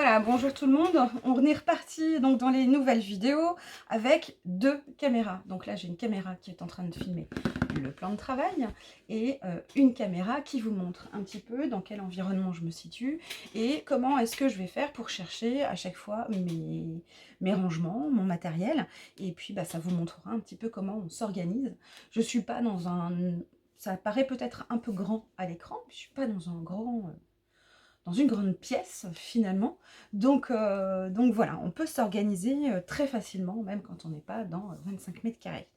Voilà, bonjour tout le monde. On est reparti donc dans les nouvelles vidéos avec 2 caméras. Donc là, j'ai une caméra qui est en train de filmer le plan de travail et une caméra qui vous montre un petit peu dans quel environnement je me situe et comment est-ce que je vais faire pour chercher à chaque fois mes rangements, mon matériel. Et puis, ça vous montrera un petit peu comment on s'organise. Je ne suis pas dans un... Ça paraît peut-être un peu grand à l'écran, je ne suis pas dans un grand... dans une grande pièce finalement. Donc voilà, on peut s'organiser très facilement, même quand on n'est pas dans 25 mètres carrés.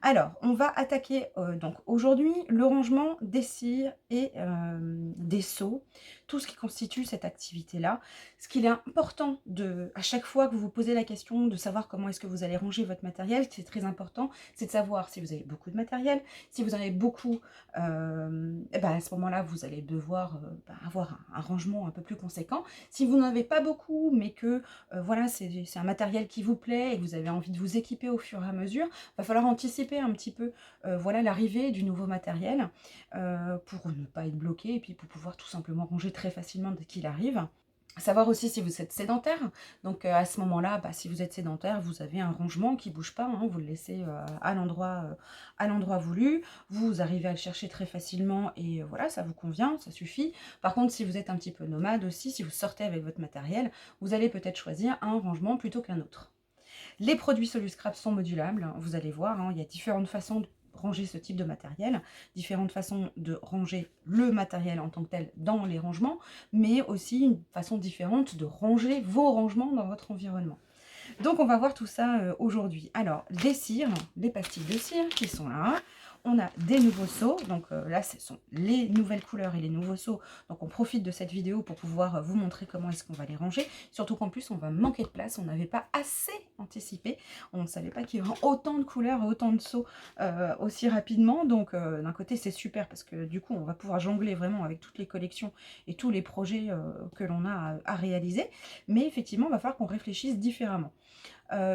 Alors, on va attaquer donc aujourd'hui le rangement des cires et des seaux, tout ce qui constitue cette activité-là. Ce qu'il est important à chaque fois que vous vous posez la question de savoir comment est-ce que vous allez ranger votre matériel, c'est très important, c'est de savoir si vous avez beaucoup de matériel. Si vous en avez beaucoup, à ce moment-là, vous allez devoir avoir un rangement un peu plus conséquent. Si vous n'en avez pas beaucoup, mais que voilà, c'est un matériel qui vous plaît et que vous avez envie de vous équiper au fur et à mesure, va falloir anticiper un petit peu voilà, l'arrivée du nouveau matériel pour ne pas être bloqué et puis pour pouvoir tout simplement ranger très facilement dès qu'il arrive. Savoir aussi si vous êtes sédentaire. Donc à ce moment-là, si vous êtes sédentaire, vous avez un rangement qui ne bouge pas, hein, vous le laissez à l'endroit voulu, vous arrivez à le chercher très facilement et voilà, ça vous convient, ça suffit. Par contre, si vous êtes un petit peu nomade aussi, si vous sortez avec votre matériel, vous allez peut-être choisir un rangement plutôt qu'un autre. Les produits Soluscrap sont modulables, hein, vous allez voir, hein, il y a différentes façons de ranger ce type de matériel, différentes façons de ranger le matériel en tant que tel dans les rangements, mais aussi une façon différente de ranger vos rangements dans votre environnement. Donc on va voir tout ça aujourd'hui. Alors, les cires, les pastilles de cire qui sont là. On a des nouveaux seaux, donc là ce sont les nouvelles couleurs et les nouveaux seaux. Donc on profite de cette vidéo pour pouvoir vous montrer comment est-ce qu'on va les ranger. Surtout qu'en plus on va manquer de place, on n'avait pas assez anticipé. On ne savait pas qu'il y aurait autant de couleurs et autant de seaux aussi rapidement. Donc d'un côté c'est super parce que du coup on va pouvoir jongler vraiment avec toutes les collections et tous les projets que l'on a à réaliser. Mais effectivement il va falloir qu'on réfléchisse différemment.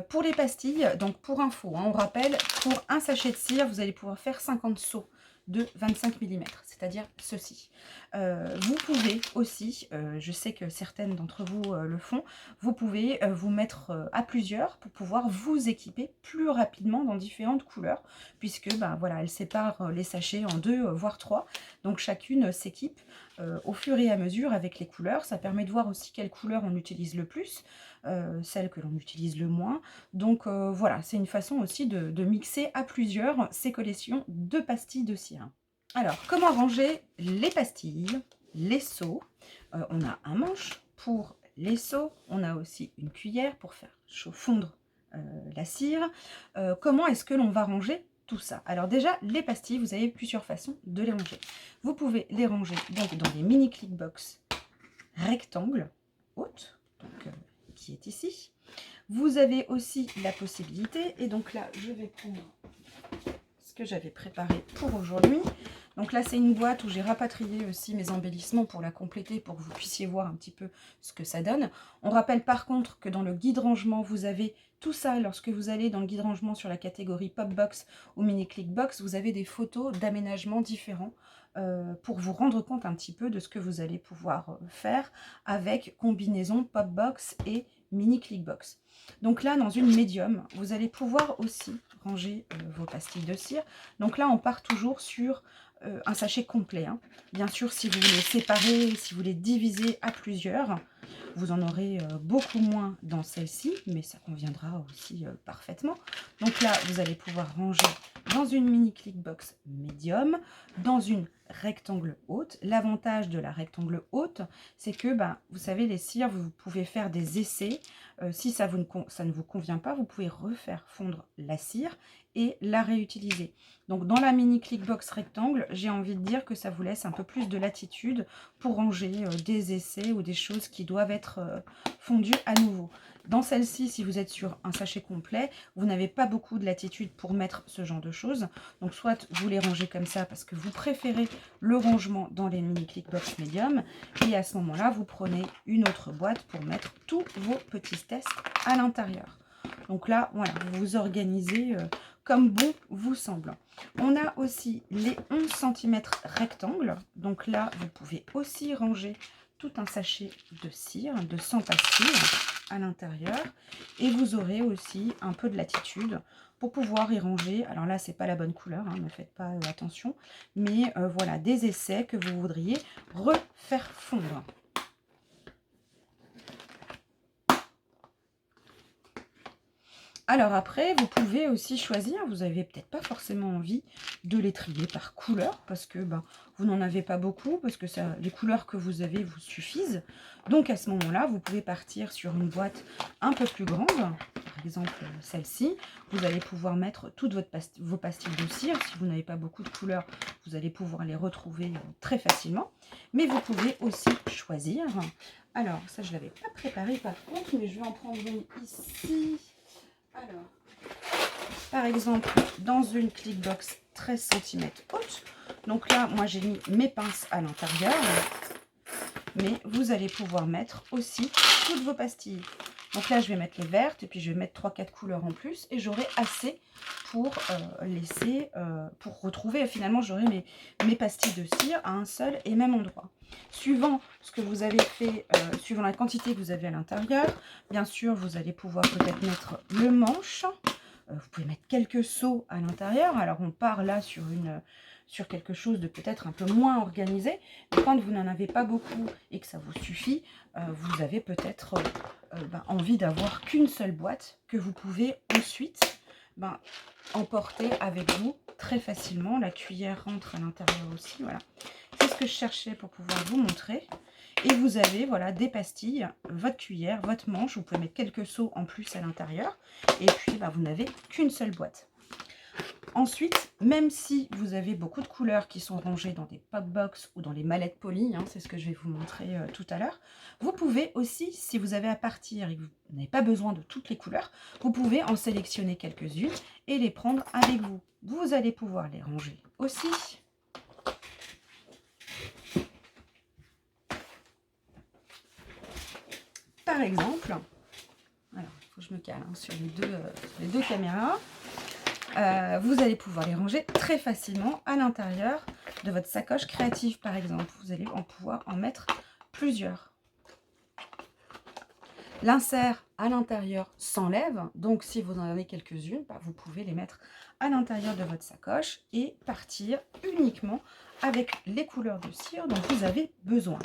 Pour les pastilles, donc pour info, hein, on rappelle, pour un sachet de cire, vous allez pouvoir faire 50 seaux de 25 mm, c'est-à-dire ceci. Vous pouvez aussi, je sais que certaines d'entre vous le font, vous pouvez vous mettre à plusieurs pour pouvoir vous équiper plus rapidement dans différentes couleurs, puisque voilà, elle sépare les sachets en 2, voire 3, donc chacune s'équipe au fur et à mesure avec les couleurs. Ça permet de voir aussi quelle couleur on utilise le plus, celle que l'on utilise le moins. Donc voilà, c'est une façon aussi de mixer à plusieurs ces collections de pastilles de cire. Alors, comment ranger les pastilles, les seaux? On a un manche pour les seaux, on a aussi une cuillère pour faire fondre la cire. Comment est-ce que l'on va ranger tout ça? Alors déjà, les pastilles, vous avez plusieurs façons de les ranger. Vous pouvez les ranger donc dans des mini click box rectangles hautes, donc qui est ici. Vous avez aussi la possibilité, et donc là, je vais prendre ce que j'avais préparé pour aujourd'hui. Donc là, c'est une boîte où j'ai rapatrié aussi mes embellissements pour la compléter, pour que vous puissiez voir un petit peu ce que ça donne. On rappelle par contre que dans le guide rangement, vous avez tout ça. Lorsque vous allez dans le guide rangement sur la catégorie Pop Box ou Mini Click Box, vous avez des photos d'aménagements différents pour vous rendre compte un petit peu de ce que vous allez pouvoir faire avec combinaison Pop Box et Mini Click Box. Donc là, dans une médium, vous allez pouvoir aussi ranger vos pastilles de cire. Donc là, on part toujours sur un sachet complet, hein. Bien sûr, si vous les séparez, si vous les divisez à plusieurs, vous en aurez beaucoup moins dans celle-ci, mais ça conviendra aussi parfaitement. Donc là, vous allez pouvoir ranger dans une mini click box médium, dans une rectangle haute. L'avantage de la rectangle haute, c'est que, vous savez, les cires, vous pouvez faire des essais. Si ça ne vous convient pas, vous pouvez refaire fondre la cire et la réutiliser. Donc dans la mini click box rectangle, j'ai envie de dire que ça vous laisse un peu plus de latitude pour ranger des essais ou des choses qui doivent être fondues à nouveau. Dans celle-ci, si vous êtes sur un sachet complet, vous n'avez pas beaucoup de latitude pour mettre ce genre de choses. Donc soit vous les rangez comme ça parce que vous préférez le rangement dans les mini click box médium, et à ce moment-là, vous prenez une autre boîte pour mettre tous vos petits tests à l'intérieur. Donc là, voilà, vous vous organisez comme bon vous semble. On a aussi les 11 cm rectangles. Donc là, vous pouvez aussi ranger tout un sachet de cire, de 100 pastilles à l'intérieur. Et vous aurez aussi un peu de latitude pour pouvoir y ranger. Alors là, c'est pas la bonne couleur, hein, ne faites pas attention. Mais voilà, des essais que vous voudriez refaire fondre. Alors après, vous pouvez aussi choisir, vous n'avez peut-être pas forcément envie de les trier par couleur, parce que vous n'en avez pas beaucoup, parce que ça, les couleurs que vous avez vous suffisent. Donc à ce moment-là, vous pouvez partir sur une boîte un peu plus grande, par exemple celle-ci. Vous allez pouvoir mettre toutes vos pastilles de cire. Si vous n'avez pas beaucoup de couleurs, vous allez pouvoir les retrouver très facilement. Mais vous pouvez aussi choisir. Alors, ça je ne l'avais pas préparé par contre, mais je vais en prendre une ici. Alors, par exemple, dans une clickbox 13 cm haute, donc là, moi j'ai mis mes pinces à l'intérieur, mais vous allez pouvoir mettre aussi toutes vos pastilles. Donc là, je vais mettre les vertes, et puis je vais mettre 3-4 couleurs en plus, et j'aurai assez pour pour retrouver, finalement, j'aurai mes pastilles de cire à un seul et même endroit. Suivant ce que vous avez fait, suivant la quantité que vous avez à l'intérieur, bien sûr, vous allez pouvoir peut-être mettre le manche. Vous pouvez mettre quelques seaux à l'intérieur. Alors, on part là sur quelque chose de peut-être un peu moins organisé. Mais quand vous n'en avez pas beaucoup et que ça vous suffit, vous avez peut-être envie d'avoir qu'une seule boîte que vous pouvez ensuite emporter avec vous très facilement. La cuillère rentre à l'intérieur aussi. Voilà. C'est ce que je cherchais pour pouvoir vous montrer. Et vous avez voilà, des pastilles, votre cuillère, votre manche. Vous pouvez mettre quelques seaux en plus à l'intérieur. Et puis, vous n'avez qu'une seule boîte. Ensuite, même si vous avez beaucoup de couleurs qui sont rangées dans des pop box ou dans les mallettes polies, hein, c'est ce que je vais vous montrer tout à l'heure, vous pouvez aussi, si vous avez à partir et que vous n'avez pas besoin de toutes les couleurs, vous pouvez en sélectionner quelques-unes et les prendre avec vous. Vous allez pouvoir les ranger aussi. Par exemple, alors il faut que je me cale sur les deux caméras. Vous allez pouvoir les ranger très facilement à l'intérieur de votre sacoche créative, par exemple. Vous allez pouvoir en mettre plusieurs. L'insert à l'intérieur s'enlève, donc si vous en avez quelques-unes, vous pouvez les mettre à l'intérieur de votre sacoche et partir uniquement avec les couleurs de cire dont vous avez besoin.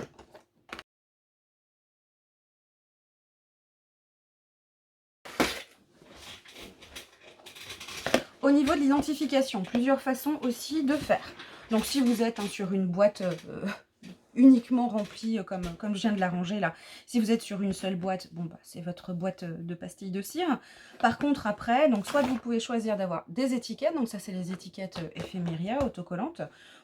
Au niveau de l'identification, plusieurs façons aussi de faire. Donc si vous êtes sur une boîte uniquement remplie comme je viens de la ranger là, si vous êtes sur une seule boîte, c'est votre boîte de pastilles de cire. Par contre après, donc soit vous pouvez choisir d'avoir des étiquettes, donc ça c'est les étiquettes éphéméria, autocollantes,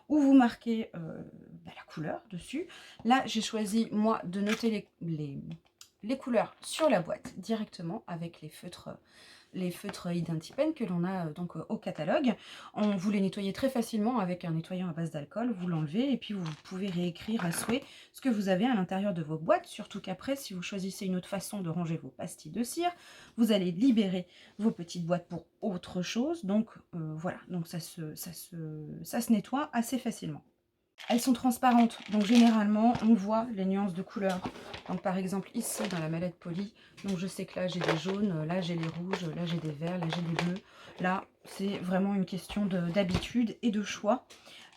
où vous marquez la couleur dessus. Là j'ai choisi moi de noter les couleurs sur la boîte directement avec les feutres Identipen que l'on a donc au catalogue. Vous les nettoyez très facilement avec un nettoyant à base d'alcool, vous l'enlevez et puis vous pouvez réécrire à souhait ce que vous avez à l'intérieur de vos boîtes, surtout qu'après, si vous choisissez une autre façon de ranger vos pastilles de cire, vous allez libérer vos petites boîtes pour autre chose. Donc voilà, donc ça se nettoie assez facilement. Elles sont transparentes, donc généralement on voit les nuances de couleurs. Donc par exemple ici dans la mallette polie, donc je sais que là j'ai des jaunes, là j'ai les rouges, là j'ai des verts, là j'ai des bleus. Là c'est vraiment une question d'habitude et de choix.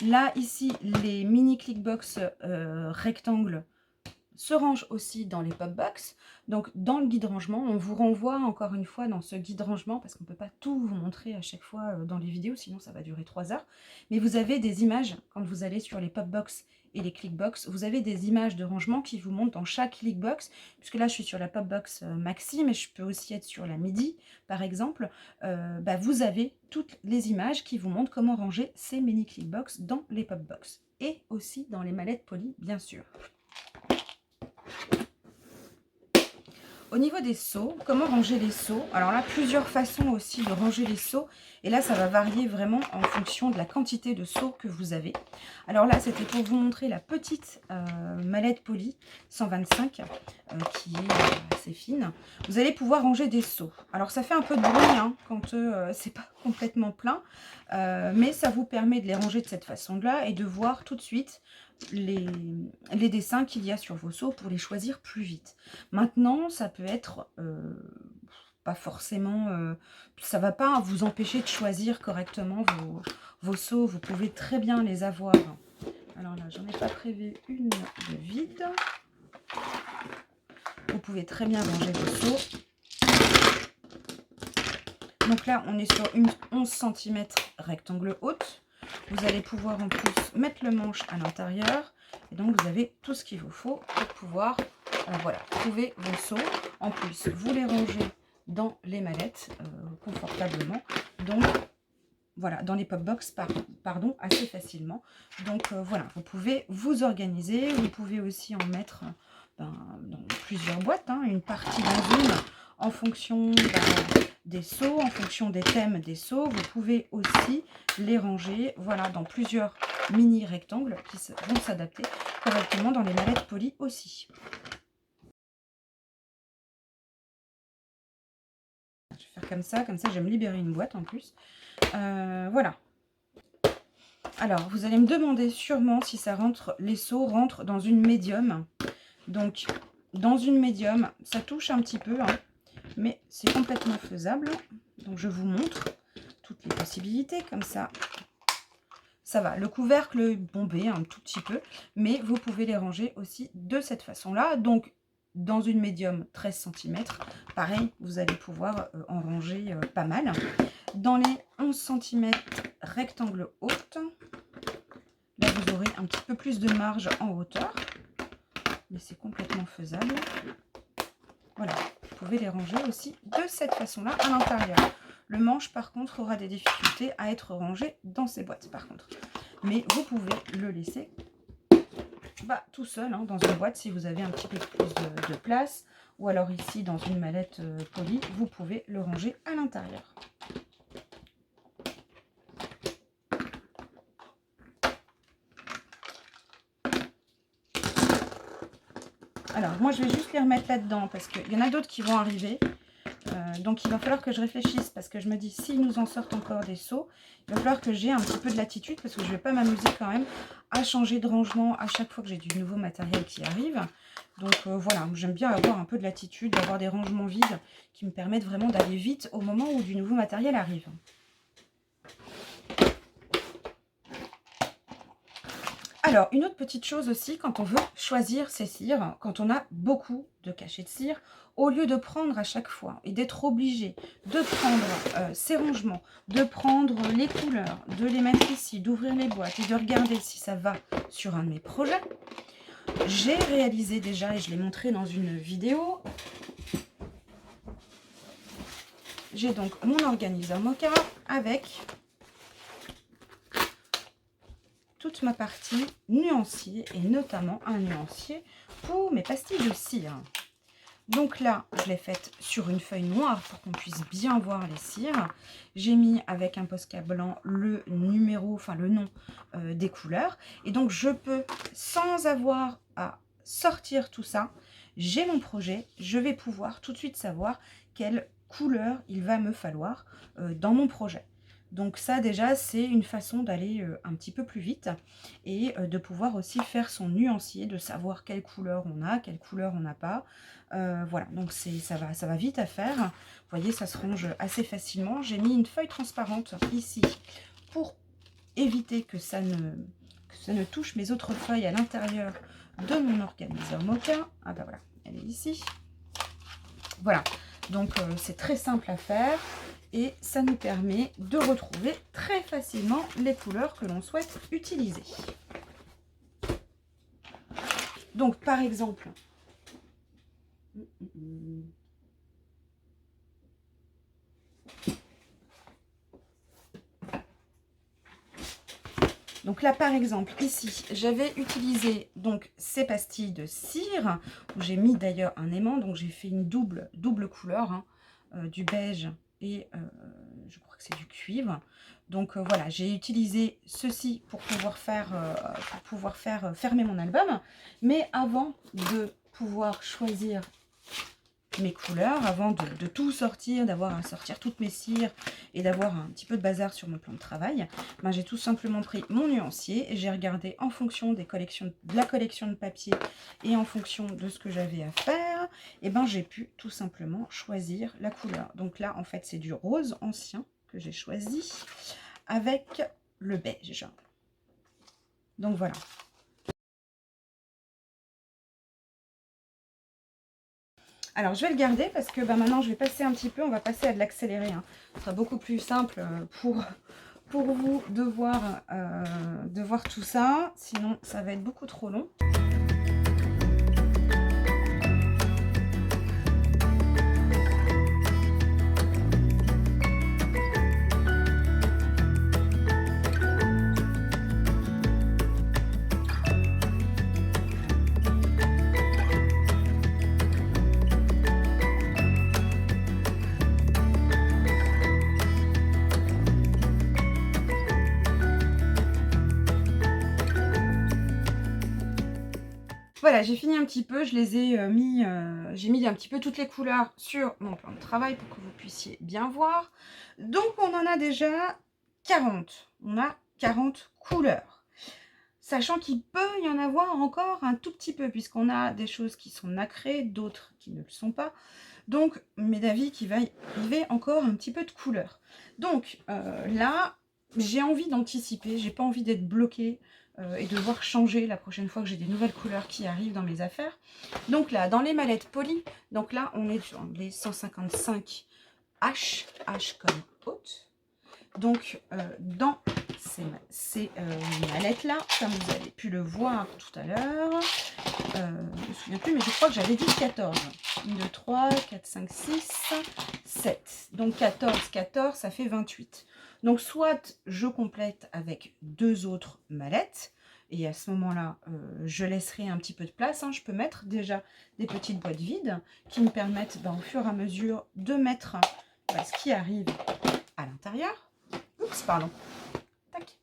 Là ici les mini clickbox rectangles se range aussi dans les pop box. Donc dans le guide rangement, on vous renvoie encore une fois dans ce guide rangement parce qu'on ne peut pas tout vous montrer à chaque fois dans les vidéos, sinon ça va durer 3 heures. Mais vous avez des images quand vous allez sur les pop box et les clickbox, vous avez des images de rangement qui vous montrent dans chaque clickbox, puisque là je suis sur la pop box maxi, mais je peux aussi être sur la midi par exemple. Vous avez toutes les images qui vous montrent comment ranger ces mini clickbox dans les pop box et aussi dans les mallettes polies bien sûr. Au niveau des seaux, comment ranger les seaux? Alors là, plusieurs façons aussi de ranger les seaux. Et là, ça va varier vraiment en fonction de la quantité de seaux que vous avez. Alors là, c'était pour vous montrer la petite mallette Poly 125 qui est assez fine. Vous allez pouvoir ranger des seaux. Alors ça fait un peu de bruit hein, quand c'est pas complètement plein, mais ça vous permet de les ranger de cette façon-là et de voir tout de suite les dessins qu'il y a sur vos seaux pour les choisir plus vite. Maintenant, ça peut être pas forcément, ça va pas vous empêcher de choisir correctement vos seaux. Vous pouvez très bien les avoir. Alors là, j'en ai pas prévu une de vide. Vous pouvez très bien ranger vos seaux. Donc là, on est sur une 11 cm rectangle haute. Vous allez pouvoir en plus mettre le manche à l'intérieur. Et donc, vous avez tout ce qu'il vous faut pour pouvoir voilà, trouver vos seaux. En plus, vous les rangez dans les mallettes confortablement. Donc, voilà, dans les pop-box, pardon, assez facilement. Donc, voilà, vous pouvez vous organiser. Vous pouvez aussi en mettre dans plusieurs boîtes. Hein, une partie dans une en fonction des seaux, en fonction des thèmes des seaux. Vous pouvez aussi les ranger, voilà, dans plusieurs mini rectangles qui vont s'adapter correctement dans les mallettes Poly aussi. Je vais faire comme ça je vais me libérer une boîte en plus. Voilà. Alors, vous allez me demander sûrement si ça rentre, les seaux rentrent dans une médium. Donc, dans une médium, ça touche un petit peu, hein, mais c'est complètement faisable. Donc, je vous montre toutes les possibilités comme ça. Ça va, le couvercle est bombé un tout petit peu, mais vous pouvez les ranger aussi de cette façon-là. Donc, dans une médium 13 cm, pareil, vous allez pouvoir en ranger pas mal. Dans les 11 cm rectangle haute, là, vous aurez un petit peu plus de marge en hauteur, mais c'est complètement faisable. Voilà, vous pouvez les ranger aussi de cette façon-là à l'intérieur. Le manche, par contre, aura des difficultés à être rangé dans ces boîtes, par contre. Mais vous pouvez le laisser tout seul, hein, dans une boîte, si vous avez un petit peu plus de place. Ou alors ici, dans une mallette Poly, vous pouvez le ranger à l'intérieur. Alors, moi, je vais juste les remettre là-dedans parce qu'il y en a d'autres qui vont arriver. Donc, il va falloir que je réfléchisse parce que je me dis, s'ils nous en sortent encore des seaux, il va falloir que j'ai un petit peu de latitude parce que je ne vais pas m'amuser quand même à changer de rangement à chaque fois que j'ai du nouveau matériel qui arrive. Donc, voilà, j'aime bien avoir un peu de latitude, avoir des rangements vides qui me permettent vraiment d'aller vite au moment où du nouveau matériel arrive. Alors, une autre petite chose aussi, quand on veut choisir ses cires, quand on a beaucoup de cachets de cire, au lieu de prendre à chaque fois et d'être obligé de prendre ces rangements, de prendre les couleurs, de les mettre ici, d'ouvrir les boîtes et de regarder si ça va sur un de mes projets, j'ai réalisé déjà, et je l'ai montré dans une vidéo, j'ai donc mon organiseur Moka avec toute ma partie nuancier et notamment un nuancier pour mes pastilles de cire. Donc là, je l'ai faite sur une feuille noire pour qu'on puisse bien voir les cires. J'ai mis avec un Posca blanc le numéro, enfin le nom des couleurs. Et donc je peux, sans avoir à sortir tout ça, j'ai mon projet, je vais pouvoir tout de suite savoir quelle couleur il va me falloir dans mon projet. Donc ça déjà c'est une façon d'aller un petit peu plus vite et de pouvoir aussi faire son nuancier, de savoir quelle couleur on a, quelle couleur on n'a pas. Voilà, donc ça va vite à faire. Vous voyez, ça se range assez facilement. J'ai mis une feuille transparente ici pour éviter que ça ne touche mes autres feuilles à l'intérieur de mon organiseur Moka. Ah bah voilà, elle est ici. Voilà, donc c'est très simple à faire. Et ça nous permet de retrouver très facilement les couleurs que l'on souhaite utiliser. Donc, par exemple, donc là, par exemple, ici, j'avais utilisé donc ces pastilles de cire, où j'ai mis d'ailleurs un aimant, donc j'ai fait une double couleur, hein, du beige et je crois que c'est du cuivre. Donc voilà, j'ai utilisé ceci pour pouvoir faire, fermer mon album. Mais avant de pouvoir choisir mes couleurs, avant de tout sortir, d'avoir à sortir toutes mes cires et d'avoir un petit peu de bazar sur mon plan de travail, ben, j'ai tout simplement pris mon nuancier et j'ai regardé en fonction de la collection de papier et en fonction de ce que j'avais à faire, et ben j'ai pu tout simplement choisir la couleur. Donc là, en fait, c'est du rose ancien que j'ai choisi avec le beige. Donc voilà. Alors, je vais le garder parce que bah, maintenant, je vais passer un petit peu, on va passer à de l'accéléré. Hein. Ce sera beaucoup plus simple pour vous de voir tout ça. Sinon, ça va être beaucoup trop long. Voilà, j'ai fini un petit peu, je les ai j'ai mis un petit peu toutes les couleurs sur mon plan de travail pour que vous puissiez bien voir. Donc, on en a déjà 40. On a 40 couleurs. Sachant qu'il peut y en avoir encore un tout petit peu, puisqu'on a des choses qui sont nacrées, d'autres qui ne le sont pas. Donc, mes d'avis qu'il va y arriver encore un petit peu de couleur. Donc, là, j'ai envie d'anticiper, j'ai pas envie d'être bloquée et de devoir changer la prochaine fois que j'ai des nouvelles couleurs qui arrivent dans mes affaires. Donc là, dans les mallettes polies, donc là, on est sur les 155 H, H comme haute. Donc, dans ces mallettes-là, comme vous avez pu le voir tout à l'heure, je ne me souviens plus, mais je crois que j'avais dit 14. 1, 2, 3, 4, 5, 6, 7. Donc 14, 14, ça fait 28. Donc soit je complète avec 2 autres mallettes, et à ce moment-là, je laisserai un petit peu de place. Hein. Je peux mettre déjà des petites boîtes vides qui me permettent, au fur et à mesure, de mettre ce qui arrive à l'intérieur. Oups, pardon. Tac.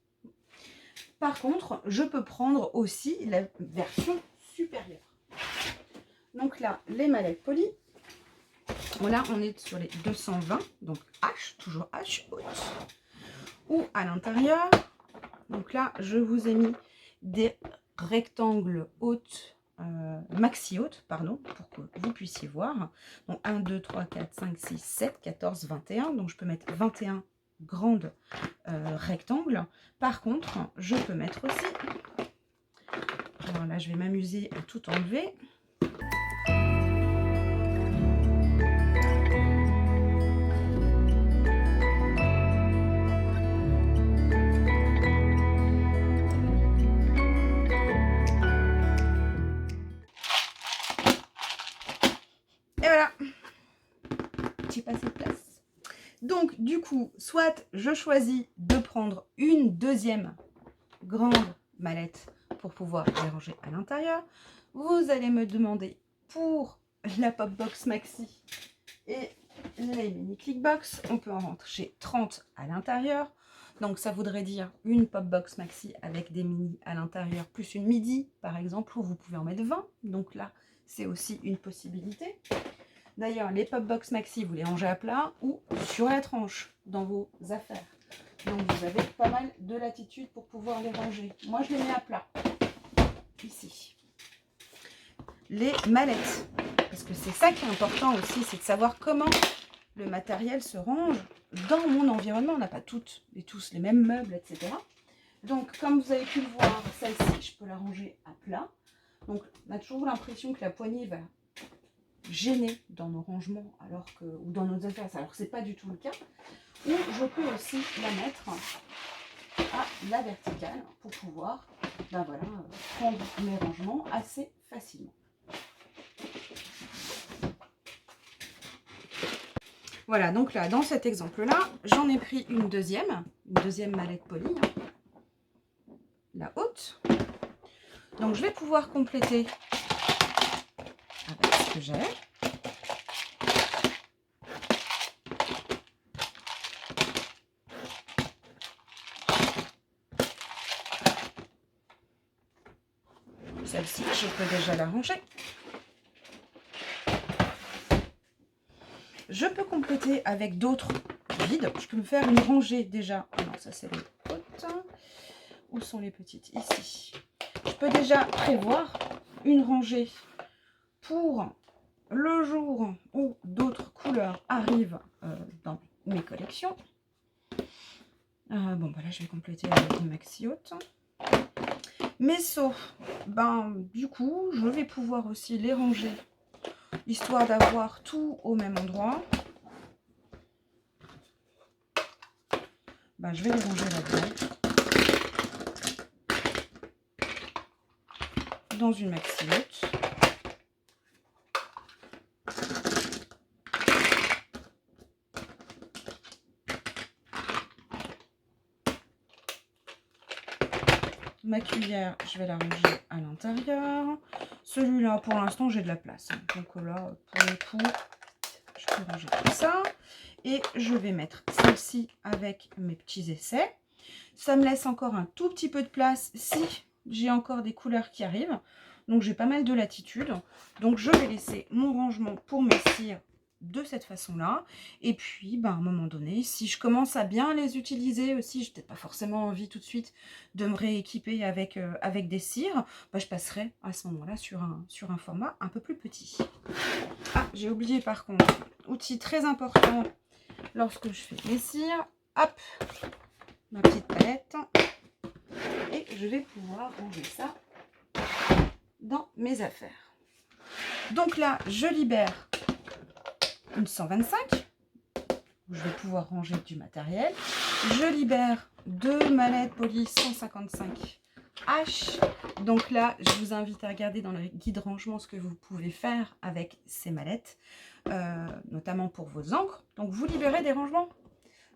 Par contre, je peux prendre aussi la version supérieure. Donc là, les mallettes polies. Là, on est sur les 220, donc H, toujours H haute. Ou à l'intérieur, donc là, je vous ai mis des rectangles hautes, maxi hautes, pardon, pour que vous puissiez voir. Donc 1, 2, 3, 4, 5, 6, 7, 14, 21. Donc je peux mettre 21 grandes rectangles. Par contre, je peux mettre aussi, alors là, je vais m'amuser à tout enlever. Et voilà, j'ai pas assez de place. Donc, du coup, soit je choisis de prendre une deuxième grande mallette pour pouvoir les ranger à l'intérieur. Vous allez me demander pour la Pop Box Maxi et les mini Clickbox, on peut en rentrer 30 à l'intérieur. Donc, ça voudrait dire une Pop Box Maxi avec des mini à l'intérieur, plus une midi, par exemple, où vous pouvez en mettre 20. Donc là, c'est aussi une possibilité. D'ailleurs, les Pop Box Maxi, vous les rangez à plat ou sur la tranche dans vos affaires. Donc, vous avez pas mal de latitude pour pouvoir les ranger. Moi, je les mets à plat, ici. Les mallettes, parce que c'est ça qui est important aussi, c'est de savoir comment le matériel se range dans mon environnement. On n'a pas toutes et tous les mêmes meubles, etc. Donc, comme vous avez pu le voir, celle-ci, je peux la ranger à plat. Donc, on a toujours l'impression que la poignée va gêner dans nos rangements ou dans nos affaires, alors que ce n'est pas du tout le cas. Ou je peux aussi la mettre à la verticale pour pouvoir prendre mes rangements assez facilement. Voilà, donc là, dans cet exemple-là, j'en ai pris une deuxième mallette polie, la haute. Donc, je vais pouvoir compléter avec ce que j'ai. celle-ci, je peux déjà la ranger. Je peux compléter avec d'autres vides. Je peux me faire une rangée déjà. Ah non, ça c'est les hautes. Où sont les petites? Ici. Je peux déjà prévoir une rangée pour le jour où d'autres couleurs arrivent dans mes collections. Bon, bah là, je vais compléter avec une maxi haute. Mes seaux, ben, du coup, je vais pouvoir aussi les ranger, histoire d'avoir tout au même endroit. Ben, je vais les ranger là-dedans. Dans une maxi haute. Ma cuillère, je vais la ranger à l'intérieur. Celui-là, pour l'instant, j'ai de la place. Donc là, pour le coup, je peux ranger comme ça. Et je vais mettre celle-ci avec mes petits essais. Ça me laisse encore un tout petit peu de place si j'ai encore des couleurs qui arrivent. Donc j'ai pas mal de latitude. Donc je vais laisser mon rangement pour mes cires de cette façon-là. Et puis, ben, à un moment donné, si je commence à bien les utiliser aussi, je n'ai pas forcément envie tout de suite de me rééquiper avec, avec des cires, ben, je passerai à ce moment-là sur un format un peu plus petit. Ah, j'ai oublié par contre, outil très important lorsque je fais les cires, hop, ma petite palette. Et je vais pouvoir ranger ça dans mes affaires. Donc là, je libère une 125. Où je vais pouvoir ranger du matériel. Je libère 2 mallettes polies 155H. Donc là, je vous invite à regarder dans le guide rangement ce que vous pouvez faire avec ces mallettes, notamment pour vos encres. Donc vous libérez des rangements.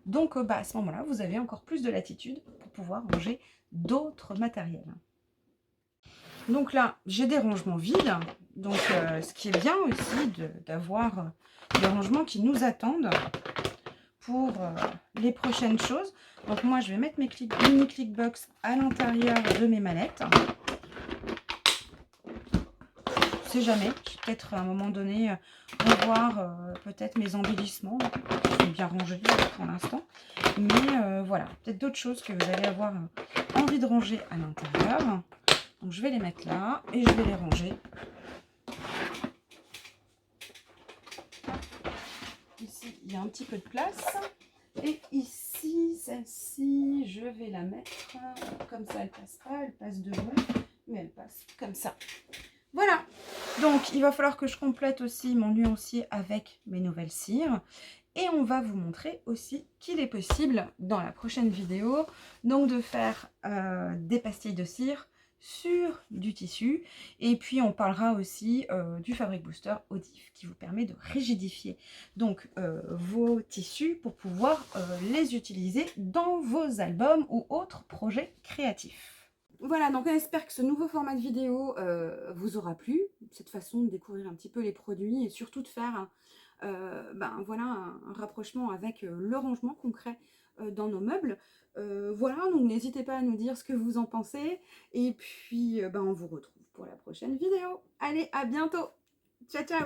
Donc bah, à ce moment-là, vous avez encore plus de latitude pour pouvoir ranger d'autres matériels. Donc là, j'ai des rangements vides. Donc ce qui est bien aussi d'avoir des rangements qui nous attendent pour les prochaines choses. Donc moi, je vais mettre mes mini clickbox à l'intérieur de mes mallettes. Je sais jamais, je vais peut-être à un moment donné revoir peut-être mes embellissements. Ils sont bien rangés pour l'instant. Mais voilà, peut-être d'autres choses que vous allez avoir envie de ranger à l'intérieur. Donc je vais les mettre là et je vais les ranger. Ici, il y a un petit peu de place. Et ici, celle-ci, je vais la mettre comme ça, elle passe pas, elle passe debout, mais elle passe comme ça. Voilà, donc il va falloir que je complète aussi mon nuancier avec mes nouvelles cires. Et on va vous montrer aussi qu'il est possible, dans la prochaine vidéo, donc de faire des pastilles de cire sur du tissu. Et puis on parlera aussi du Fabric Booster Odif qui vous permet de rigidifier donc vos tissus pour pouvoir les utiliser dans vos albums ou autres projets créatifs. Voilà, donc on espère que ce nouveau format de vidéo vous aura plu, cette façon de découvrir un petit peu les produits et surtout de faire voilà, un rapprochement avec le rangement concret dans nos meubles. Voilà, donc n'hésitez pas à nous dire ce que vous en pensez. Et puis, on vous retrouve pour la prochaine vidéo. Allez, à bientôt. Ciao, ciao.